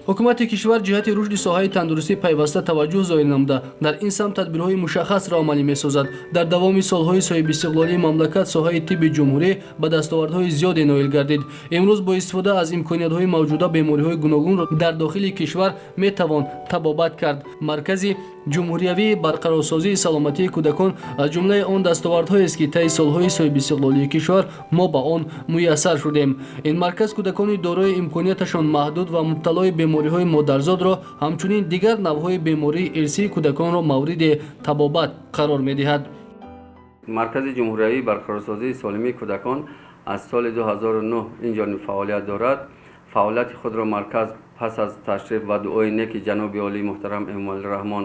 ҳукумати кишвар ҷиҳати рушди соҳаи тандурустӣ пайваста таваҷҷӯҳ зоил намуда дар ин самт тадбирҳои мушаххасро амалӣ месозад. Дар давоми солҳои соҳибистиқлолии мамлакат соҳаи тибби ҷумҳурӣ ба дастовардҳои зиёде ноил гардид. Имрӯз бо истифода аз имкониятҳои мавҷуда бемориҳои гуногунро дар дохили кишвар метавон табобат кард. Маркази ҷумҳуриявии барқарорсозии саломатии кӯдакон аз ҷумлаи он дастовардҳоест ки таи солҳои соҳибистиқлолии кишвар мо ба он муяссар шудем. Ин марказ кӯдакони дорои имконияташон маҳдуд ва мубталои бемориҳои модарзодро ҳамчунин дигар навъҳои бемории ирсии кӯдаконро мавриди табобат қарор медиҳад. маркази ҷумҳуриявии барқарорсозии солимии кӯдакон аз соли 2009 инҷониб фаъолият дорад. фаъолияти худро марказ пас аз ташриф ва дуои неки ҷаноби олии муҳтарам эмомалироҳмон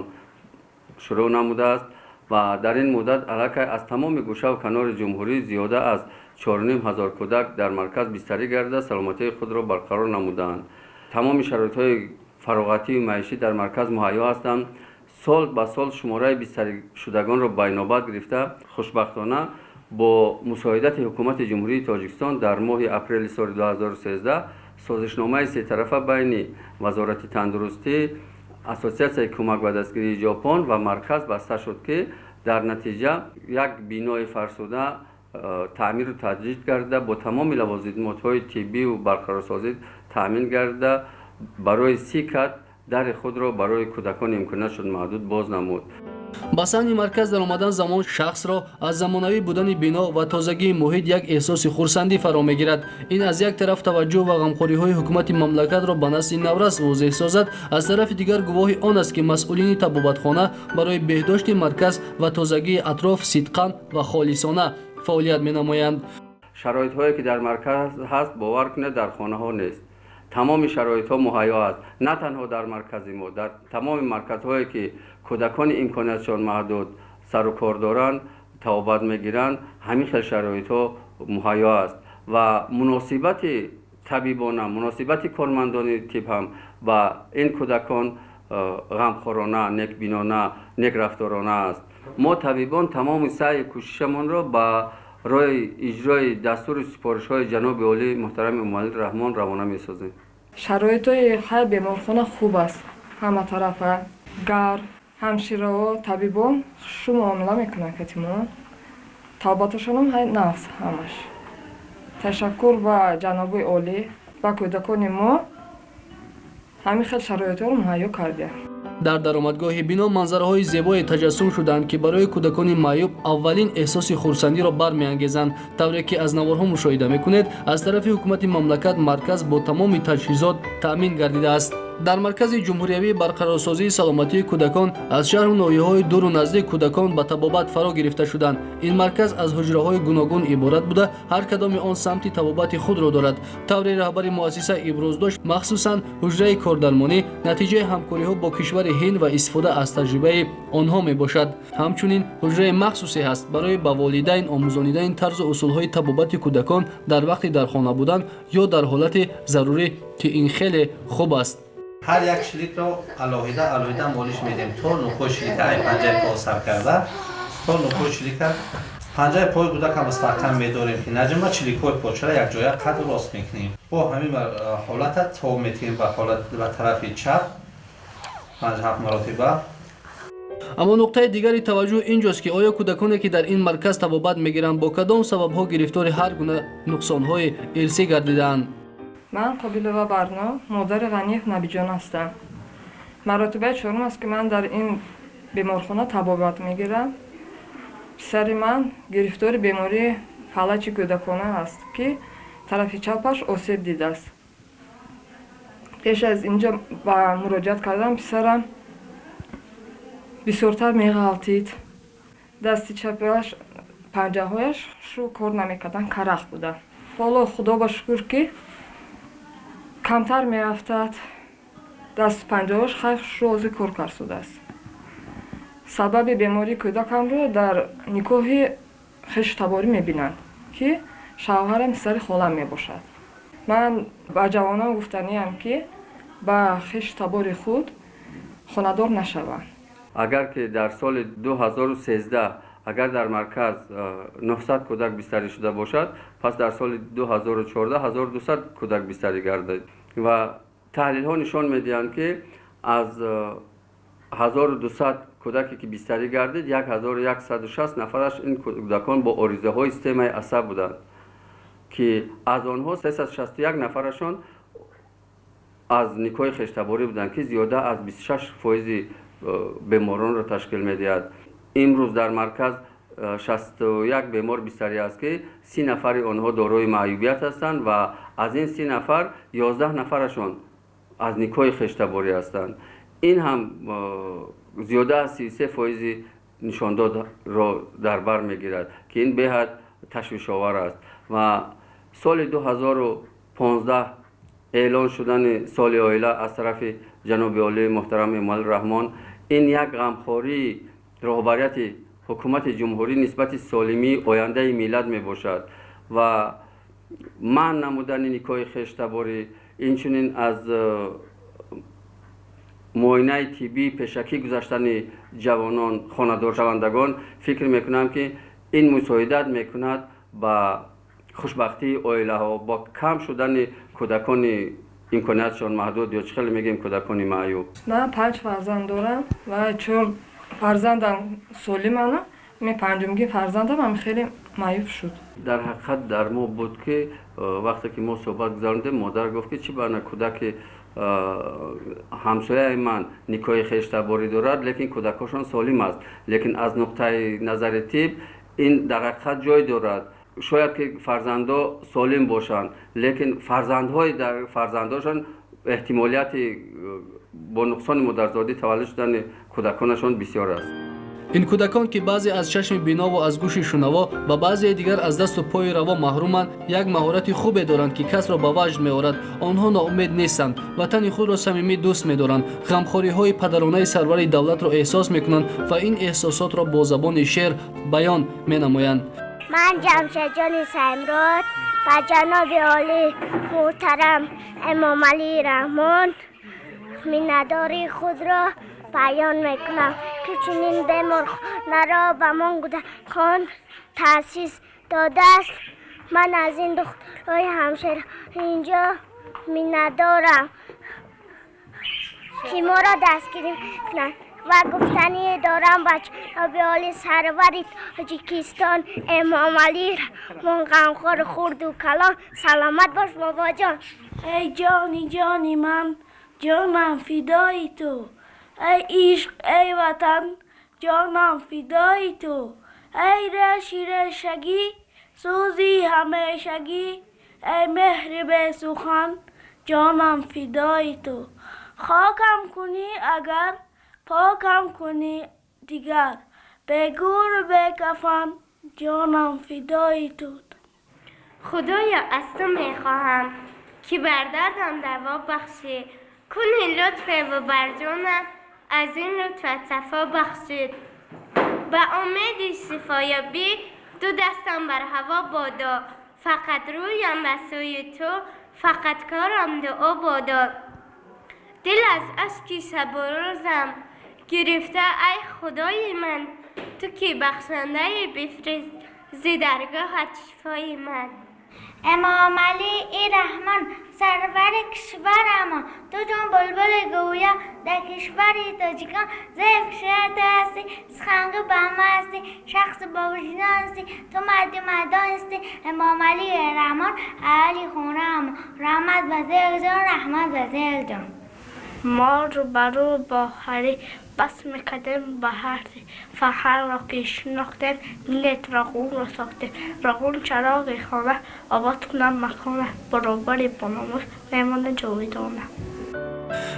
шурӯъ намудааст ва дар ин муддат аллакай аз тамоми гӯшаву канори ҷумҳурӣ зиёда аз 4500 кӯдак дар марказ бистарӣ гарда саломатии худро барқарор намудаанд. тамоми шароитҳои фароғатию маишӣ дар марказ муҳайё ҳастанд. сол ба сол шумораи бистаришудагонро ба инобат гирифта хушбахтона бо мусоидати ҳукумати ҷумҳурии Тоҷикистон дар моҳи апрели соли 2013 созишномаи сетарафа байни вазорати тандурустӣ, ассотсиатсияи кӯмак ба дастгирии ҷопон ва марказ баста шуд, ки дар натиҷа як бинои фарсуда таъмиру таҷдид гарда бо тамоми лавозимотҳои тиббию барқарорсозӣ таъмин гарда барои 30 кат дари худро барои кӯдакони имкониятшон маҳдуд боз намуд. ба саҳни марказ даромадан замон шахсро аз замонавӣ будани бино ва тозагии муҳит як эҳсоси хурсандӣ фаро мегирад. ин аз як тараф таваҷҷӯҳ ва ғамхориҳои ҳукумати мамлакатро ба насли наврас возеҳ созад, аз тарафи дигар гувоҳи он аст ки масъулини табобатхона барои беҳдошти марказ ва тозагии атроф сидқан ва холисона фаъолият менамоянд. шароитҳое ки дар марказ ҳаст бовар кунед дар хонаҳо нест. тамоми шароитҳо муҳайё аст, на танҳо дар маркази мо, дар тамоми марказҳое ки кӯдакони имкониятшон маҳдуд сару кор доранд, табобат мегиранд, ҳамин хел шароитҳо муҳайё аст ва муносибати табибона, муносибати кормандони тиб ҳам ба ин кӯдакон ғамхорона, некбинона, некрафторона аст. мо табибон тамоми саъи кӯшишамонро ба роҳи иҷрои дастури супоришҳои ҷаноби олии муҳтарами эмомалироҳмон равона месозем. шароитҳои ҳай беморхона хуб аст, ҳама тарафа гарм, ҳамшираҳо, табибон шу муомила мекунанд ки тимон табобаташонам ҳай нағз ҳамаш. ташаккур ба ҷаноби олӣ ба кӯдакони мо ҳамин хел шароитҳоро муҳайё кардем. дар даромадгоҳи бино манзараҳои зебое таҷассум шуданд, ки барои кӯдакони маъюб аввалин эҳсоси хурсандиро бармеангезанд. тавре ки аз наворҳо мушоҳида мекунед, аз тарафи ҳукумати мамлакат марказ бо тамоми таҷҳизот таъмин гардидааст. дар маркази ҷумҳуриявии барқарорсозии саломатии кӯдакон аз шаҳру ноҳияҳои дуру наздик кӯдакон ба табобат фаро гирифта шуданд. ин марказ аз ҳуҷраҳои гуногун иборат буда, ҳар кадоми он самти табобати худро дорад. тавре раҳбари муассиса иброз дошт, махсусан ҳуҷраи кордармонӣ натиҷаи ҳамкориҳо бо кишвари ҳинд ва истифода аз таҷрибаи онҳо мебошад. ҳамчунин ҳуҷраи махсусе ҳаст барои ба волидайн омӯзонидаи тарзу усулҳои табобати кӯдакон дар вақти дар хона будан ё дар ҳолати зарурӣ, ки ин хеле хуб аст. ҳар як шликро алоҳида молиш медем то нухои шлика ай панҷаи по сар карда то нухои шлика панҷаи пои кӯдакам мустаҳкам медорем ки наҷма чликҳои почара якҷоя қад рост мекунем. бо ҳамин ҳолата то метавонем ба тарафи чап 5-7 маротиба. аммо нуқтаи дигари таваҷҷӯҳ инҷост, ки оё кӯдаконе ки дар ин марказ табобат мегиранд бо кадом сабабҳо гирифтори ҳар гуна нуқсонҳои ирсӣ гардидаанд. ман қобилова барно модари ғаниев набиҷон ҳастам. маротибаи чорум аст ки ман дар ин беморхона табобат мегирам. писари ман гирифтори бемории фалаҷи кӯдакона аст ки тарафи чапаш осеб дидааст. пеш аз инҷо ба муроҷиат кардам писарам бисёртар меғалтид, дасти чапаш панҷаҳояш шу кор намекарданд, карах буда. ҳоло худо ба шукр ки камтар меафтад, дасту панҷаҳош хайр шӯзи кор карсудааст. сабаби бемории кӯдакамро дар никоҳи хешу таборӣ мебинанд ки шавҳарам писари холам мебошад. ман ба ҷавонон гуфтаниам ки ба хешу табори худ хонадор нашаванд. агар ки дар соли 2013 агар дар марказ 900 кӯдак бистарӣ шуда бошад, пас дар соли 2014 1200 кӯдак бистарӣ гардид ва تحلیل ها نشان میدهند که از 1200 کودکی که بستری گردید 1160 نفرش این کودکان با آریزه های سیستم عصب بودند که از آنها 361 نفرشان از نیکوی خشتباری بودند که زیاده از 26% بیماران را تشکیل میدهد. امروز در مرکز 61 بیمار بستری است که 30 نفر آنها دارای معیوبیت هستند و از این 30 نفر 11 نفرشان از نیکوی خشتباری هستند. این هم زیاده از 33% نشانداد را در بر میگیرد که این بهت تشویش آور است و سال 2015 اعلان شدن سال عائله از طرف جناب عالی محترم امال رحمان این یک غمخواری رهبریت حکومت جمهوری نسبت سالمی آینده ملت می باشد و من نمودن نیکای خشتباری اینچنین از معاینه طبی پیشکی گذاشتن جوانان خانه‌دار شوندگان فکر میکنم که این مساعدت میکند با خوشبختی عائله ها با کم شدن کودکان امکانیتشان محدود یا چخیلی میگیم کودکان معیوب. من 5 فرزند دارم و 4 فرزندم سالمانه. من پنجمگی فرزندم هم خیلی معیوب شد. در حقیقت در ما بود که وقتی که ما صحبت گذاردیم مادر گفت که چی بنا کودک همسایه من نیکای خشتباری دارد لیکن کودکاشان سالم است، لیکن از نقطه نظر طب این در حقیقت جای دارد. شاید که فرزندا سالم باشند لیکن فرزنداشان احتمالیت با نقصان مادرزادی تولد شدن کودکانشان بسیار است. این کودکان که بعضی از چشم بینا و از گوش شنوا و بعضی دیگر از دست و پای روا محرومند یک مهارت خوبی دارند که کس را به وجد می‌آورد. آنها ناامید نیستند، وطن خود را صمیمی دوست می‌دارند، غمخوری‌های پدرانه سرور دولت را احساس می‌کنند و این احساسات را با زبان شعر بیان می‌نمایند. من جمشید جان سیمراد و جناب عالی محترم امام علی رحمان مینداری خود را بیان میکنم که چنین بیمارخانه را به من کودکان تأسیس داده است. من از این دخترای همشهری اینجا میندارم که ما را دستگیری کنند و گفتنی دارم با جناب عالی سرور تاجیکستان امام علی رحمان غمخوار خرد و کلان. سلامت باش بابا جان. ای جانی جانی من جانم فدای تو، ای عشق ای وطن جانم فدای تو، ای رشی رشگی سوزی همیشگی، ای مهر به سخن جانم فدای تو. خاکم کنی اگر پاکم کنی دیگر، به گور به کفن جانم فدای تو. خدایا از تو میخواهم که بر دردم دوا بخشی، کنی لطف و بر جانم از این لطفت صفا بخشید. به امید شفایابی دو دستم بر هوا بادا، فقط رویم به سوی تو، فقط کارم دعا بادا. دل از اشکی شب و روزم گرفته ای خدای من، تو که بخشنده بفرست ز درگاهت شفای من. امام علی رحمان سرور کشورم، تو جان بلبل گویا در کشور تاجیکان، زیب شهر هستی سخنگ بامه هستی، شخص با وجدان هستی، تو مردان هستی. امام علی رحمان علی خونم، رحمت به دل جان، رحمت به دل جان. ما رو برو با هری بس میکردیم به هردی، فخر را که شناختیم نیت رقون را ساختیم، رقون چراغ خانه آباد کنم مکانه، برابر باناموش میمانه جاویدانه.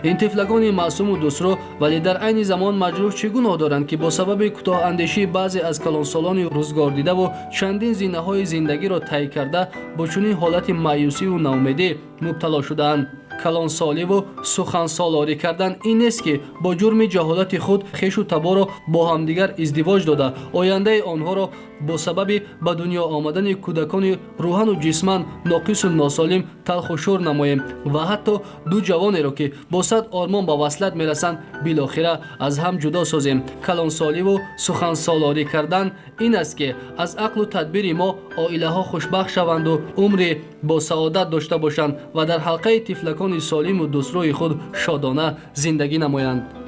این طفلگان معصوم و دوسرو ولی در عین زمان مجروح چه گناه دارند که با سبب کوتاه اندیشی بعضی از کلانسالان روزگار دیده و چندین زینه‌های زندگی را طی کرده با چنین حالت مایوسی و ناامیدی مبتلا شده‌اند. کلانسالی و سخنسالاری کردن این نیست که با جرم جهالت خود خویش و تبا را با همدیگر ازدواج داده آینده آنها را با سبب به دنیا آمدن کودکان روحن و جسمان ناقص و ناسالم талху шур намоем ва ҳатто ду ҷавонеро ки бо сад ормон ба васлат мерасанд билохира аз ҳам ҷудо созем. калонсоливу сухансолорӣ кардан ин аст ки аз ақлу тадбири мо оилаҳо хушбахт шаванду умри бо саодат дошта бошанд ва дар ҳалқаи тифлакони солиму дустрӯи худ шодона зиндагӣ намоянд.